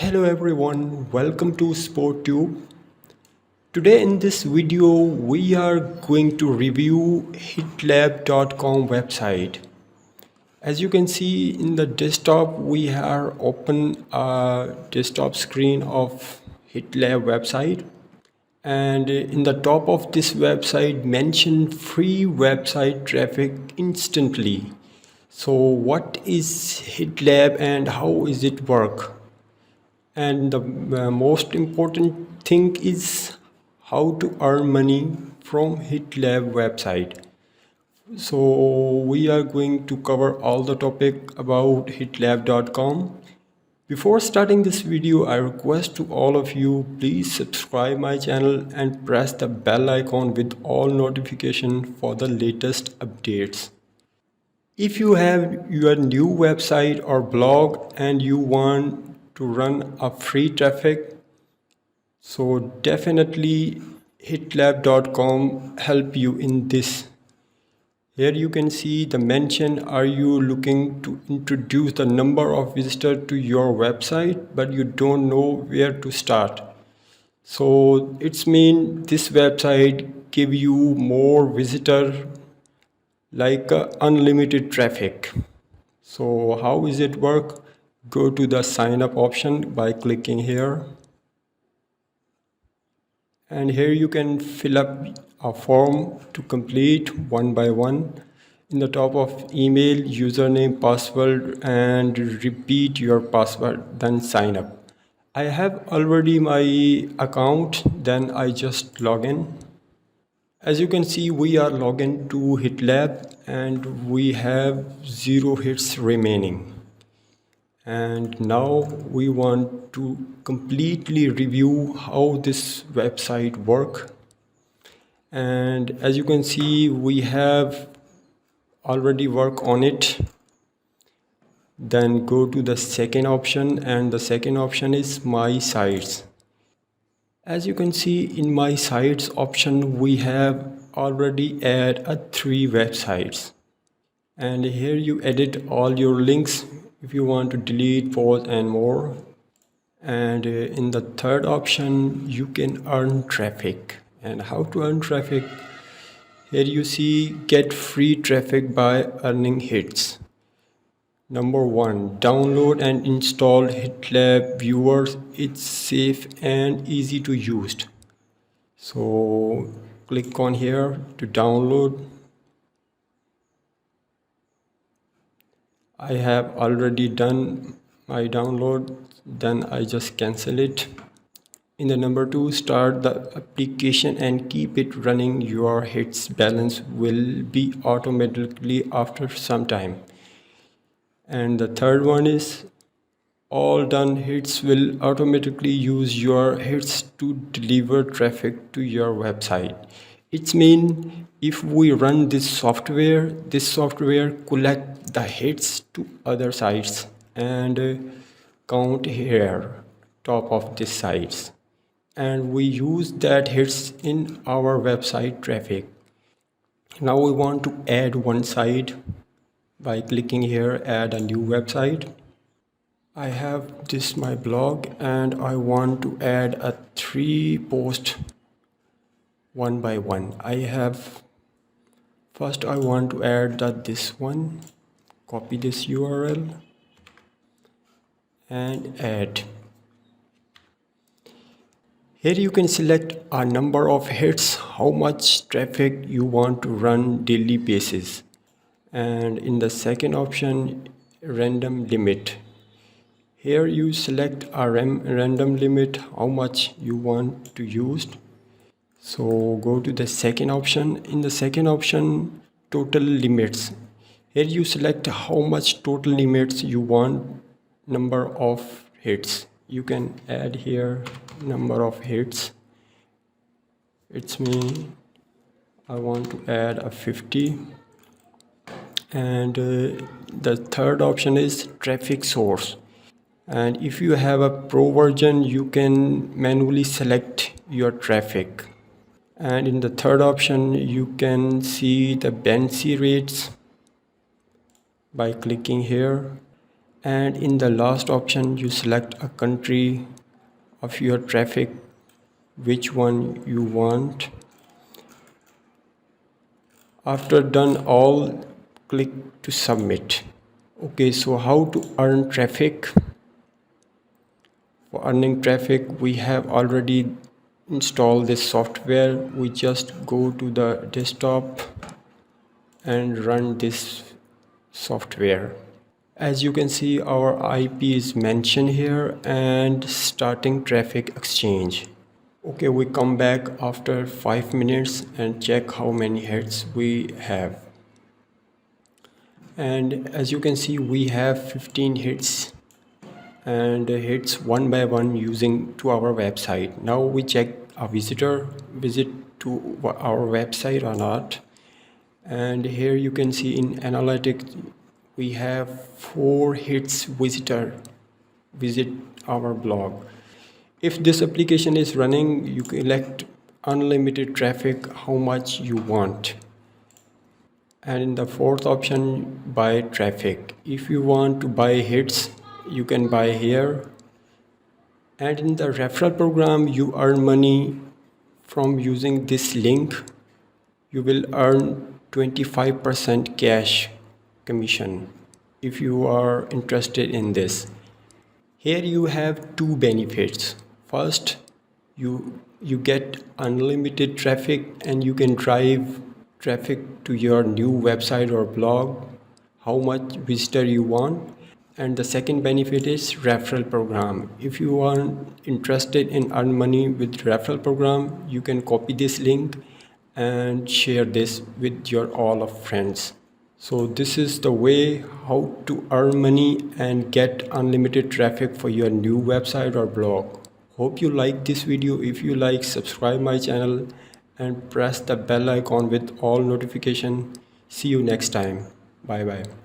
Hello everyone, welcome to SportTube. Today in this video we are going to review Hitleap.com website. As you can see in the desktop, we are open a desktop screen of Hitleap website, and in the top of this website mention free website traffic instantly. So what is Hitlab and how is it work? And the most important thing is how to earn money from Hitlab website. So we are going to cover all the topic about hitlab.com. Before starting this video, I request to all of you, please subscribe my channel and press the bell icon with all notification for the latest updates. If you have your new website or blog and you want to run a free traffic, so definitely hitlab.com help you in this. Here you can see the mention, are you looking to introduce the number of visitors to your website but you don't know where to start. So it's mean this website give you more visitor like unlimited traffic. So how is it work? Go to the sign up option by clicking here. And here you can fill up a form to complete one by one. In the top of email, username, password, and repeat your password, then sign up. I have already my account, then I just log in. As you can see, we are logged in to Hitlab and we have 0 hits remaining. And now we want to completely review how this website work. And as you can see, we have already worked on it. Then go to the second option, and the second option is my sites. As you can see in my sites option, we have already add 3 websites. And here you edit all your links if you want to delete, pause and more. And in the third option you can earn traffic. And how to earn traffic? Here you see get free traffic by earning hits. Number 1, download and install Hitlab viewers. It's safe and easy to use. So click on here to download. I have already done my download, then I just cancel it. In the number 2, start the application and keep it running. Your hits balance will be automatically after some time. And the third one is all done hits will automatically use your hits to deliver traffic to your website. It's mean if we run this software collect the hits to other sites and count here top of this sites, and we use that hits in our website traffic. Now we want to add one site by clicking here add a new website. I have this my blog and I want to add a 3 post one by one. First I want to add this one, copy this URL and add. Here you can select a number of hits, how much traffic you want to run daily basis. And in the second option, random limit. Here you select a random limit, how much you want to use. So go to the second option. In the second option, total limits. Here you select how much total limits you want, number of hits. You can add here number of hits. It's me, I want to add a 50. And the third option is traffic source. And if you have a pro version, you can manually select your traffic. And in the third option, you can see the bounce rates by clicking here. And in the last option you select a country of your traffic, which one you want. After done all, click to submit. Okay, so how to earn traffic? For earning traffic, we have already installed this software. We just go to the desktop and run this software. As you can see, our IP is mentioned here and starting traffic exchange. Okay, we come back after 5 minutes and check how many hits we have. And as you can see, we have 15 hits and hits one by one using to our website. Now we check a visitor visit to our website or not. And here you can see in analytics we have 4 hits visitor visit our blog. If this application is running, you can elect unlimited traffic, how much you want. And in the fourth option, buy traffic. If you want to buy hits, you can buy here. And in the referral program, you earn money from using this link. You will earn 25% cash commission if you are interested in this. Here you have two benefits. First, you get unlimited traffic and you can drive traffic to your new website or blog, how much visitor you want. And the second benefit is referral program. If you are interested in earn money with referral program, you can copy this link and share this with your all of friends. So this is the way how to earn money and get unlimited traffic for your new website or blog. Hope you like this video. If you like, subscribe my channel and press the bell icon with all notification. See you next time. Bye bye.